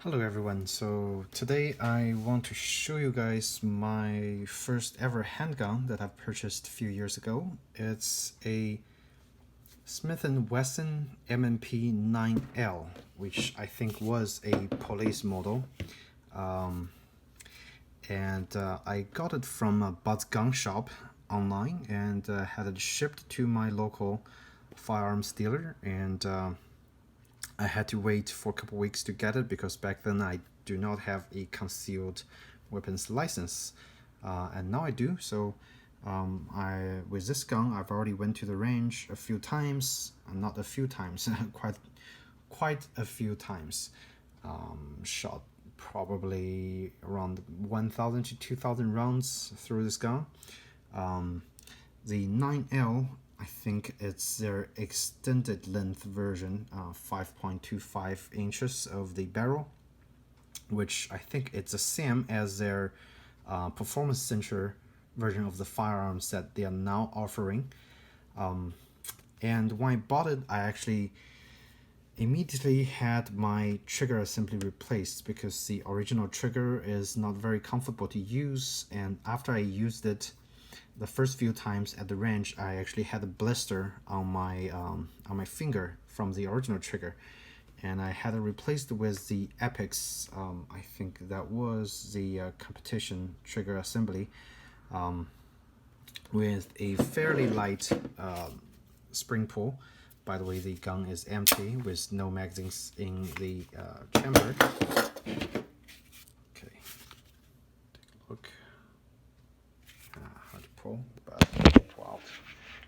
Hello everyone, so today I want to show you guys my first ever handgun that I've purchased a few years ago. It's a Smith Wesson M&P 9L, which I think was a police model. I got it from a Bud's gun shop online and had it shipped to my local firearms dealer, and I had to wait for a couple weeks to get it because back then I do not have a concealed weapons license, and now I do. So with this gun, I've already went to the range a few times, not a few times, quite a few times. Shot probably around 1,000 to 2,000 rounds through this gun. The 9L, I think it's their extended length version, 5.25 inches of the barrel, which I think it's the same as their performance center version of the firearms that they are now offering. And when I bought it, I actually immediately had my trigger assembly replaced because the original trigger is not very comfortable to use, and after I used it the first few times at the range, I actually had a blister on my finger from the original trigger, and I had it replaced with the Epix. I think that was the competition trigger assembly, with a fairly light spring pull. By the way, the gun is empty with no magazines in the chamber. Okay, take a look. Hard to pull, but pull out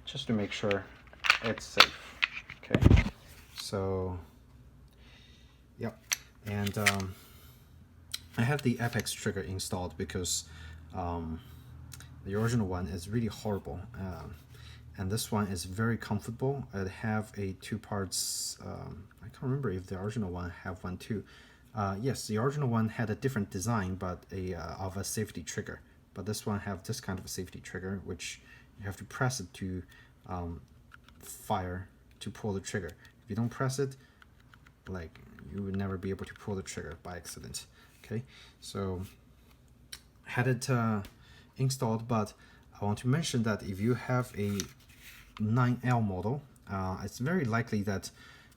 just to make sure it's safe. Okay, so yep, and I have the Apex trigger installed because the original one is really horrible, and this one is very comfortable. It have a two parts. I can't remember if the original one have one too. Yes, the original one had a different design, but of a safety trigger. But this one have this kind of a safety trigger, which you have to press it to fire to pull the trigger. If you don't press it, like, you would never be able to pull the trigger by accident. Okay, so had it installed, but I want to mention that if you have a 9L model, it's very likely that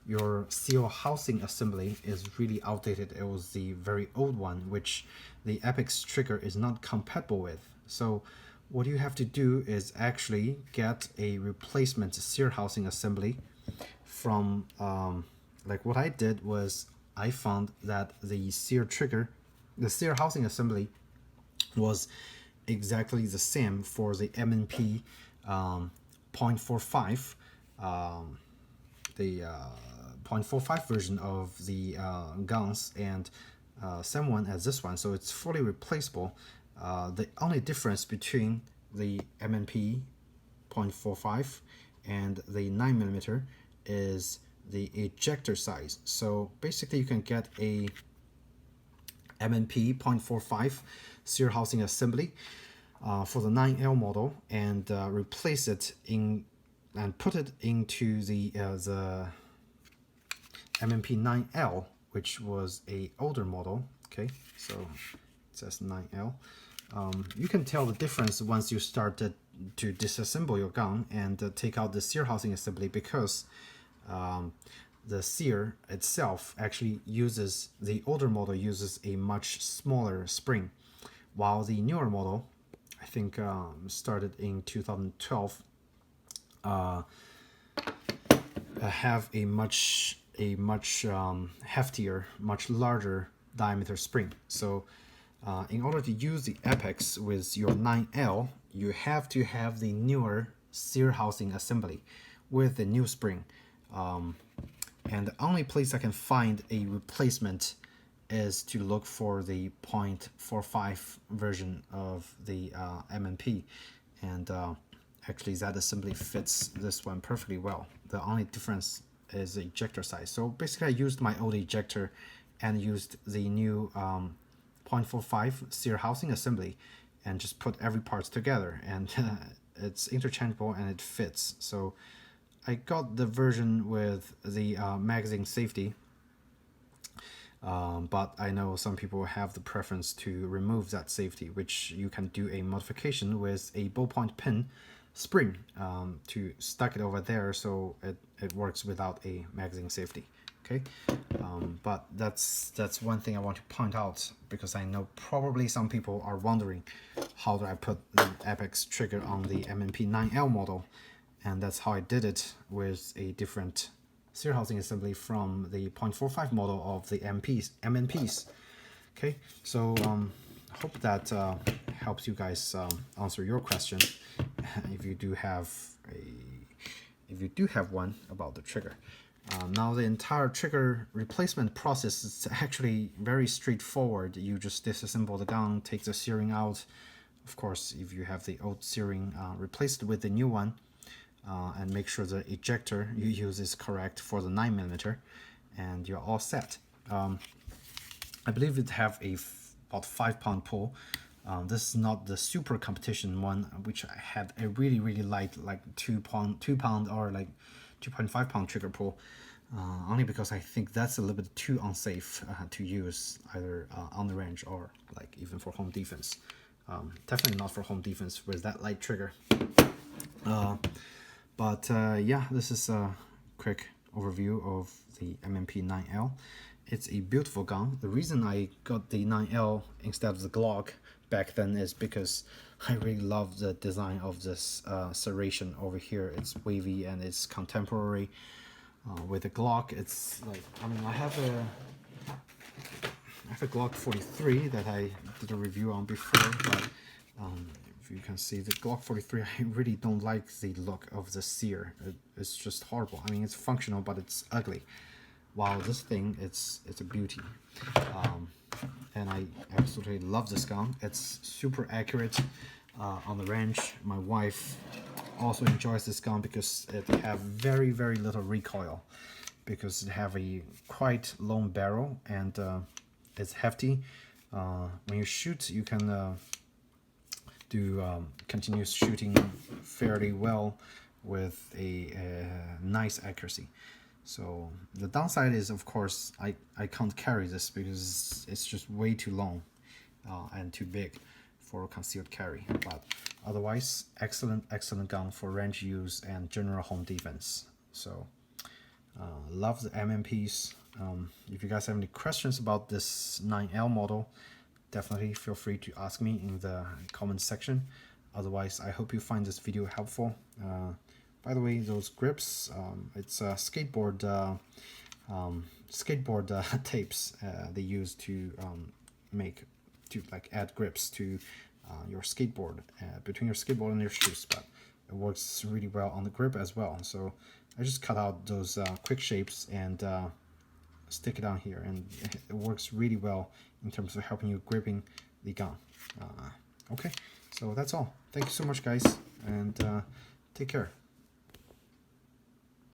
your Sear Housing Assembly is really outdated. It was the very old one, which the Epix trigger is not compatible with. So what you have to do is actually get a replacement Sear Housing Assembly from, like what I did was I found that the Sear Housing Assembly was exactly the same for the M&P 0.45, the 0.45 version of the guns, and same one as this one, so it's fully replaceable. The only difference between the M&P 0.45 and the 9mm is the ejector size. So basically you can get a M&P 0.45 Sear Housing Assembly for the 9L model and replace it in and put it into the M&P 9L, which was a older model. Okay, so it says 9L. You can tell the difference once you start to disassemble your gun and take out the Sear Housing Assembly, because the Sear itself actually uses, the older model uses a much smaller spring, while the newer model, I think started in 2012, have a much heftier, much larger diameter spring. So in order to use the Apex with your 9L, you have to have the newer Sear Housing Assembly with the new spring. And the only place I can find a replacement is to look for the 0.45 version of the M&P, and actually that assembly fits this one perfectly well. The only difference is the ejector size. So basically I used my old ejector and used the new 0.45 Sear Housing Assembly and just put every parts together, and it's interchangeable and it fits. So I got the version with the magazine safety, But I know some people have the preference to remove that safety, which you can do a modification with a ballpoint pen spring to stuck it over there so it works without a magazine safety. Okay, but that's one thing I want to point out, because I know probably some people are wondering how do I put the apex trigger on the M&P 9L model, and that's how I did it with a different Sear Housing Assembly from the 0.45 model of the M&Ps. Okay, so I hope that helps you guys answer your question if you do have one about the trigger. Now the entire trigger replacement process is actually very straightforward. You just disassemble the gun, take the searing out. Of course, if you have the old searing, replaced with the new one, and make sure the ejector you use is correct for the 9mm, and you're all set. I believe it have about 5-pound pull. This is not the super competition one, which I had a really light, like 2 pound or like 2.5 pound trigger pull, only because I think that's a little bit too unsafe to use either on the range or like even for home defense. Definitely not for home defense with that light trigger. But yeah, this is a quick overview of the M&P 9L. It's a beautiful gun. The reason I got the 9L instead of the Glock back then is because I really love the design of this serration over here. It's wavy and it's contemporary. With the Glock, it's like, I mean, I have a Glock 43 that I did a review on before, but if you can see the Glock 43, I really don't like the look of the Sear. It's just horrible. I mean, it's functional, but it's ugly. While this thing, it's a beauty. And I absolutely love this gun. It's super accurate on the range. My wife also enjoys this gun because it have very little recoil, because it have a quite long barrel and it's hefty. When you shoot, you can do continuous shooting fairly well with a nice accuracy. So the downside is, of course, I can't carry this because it's just way too long and too big for concealed carry. But otherwise, excellent gun for range use and general home defense. So love the M&Ps. If you guys have any questions about this 9L model, definitely feel free to ask me in the comment section. Otherwise, I hope you find this video helpful. By the way, those grips, it's skateboard tapes they use to add grips to your skateboard, between your skateboard and your shoes. But it works really well on the grip as well. So I just cut out those quick shapes and stick it on here, and it works really well in terms of helping you gripping the gun. Okay, so that's all. Thank you so much, guys, and take care.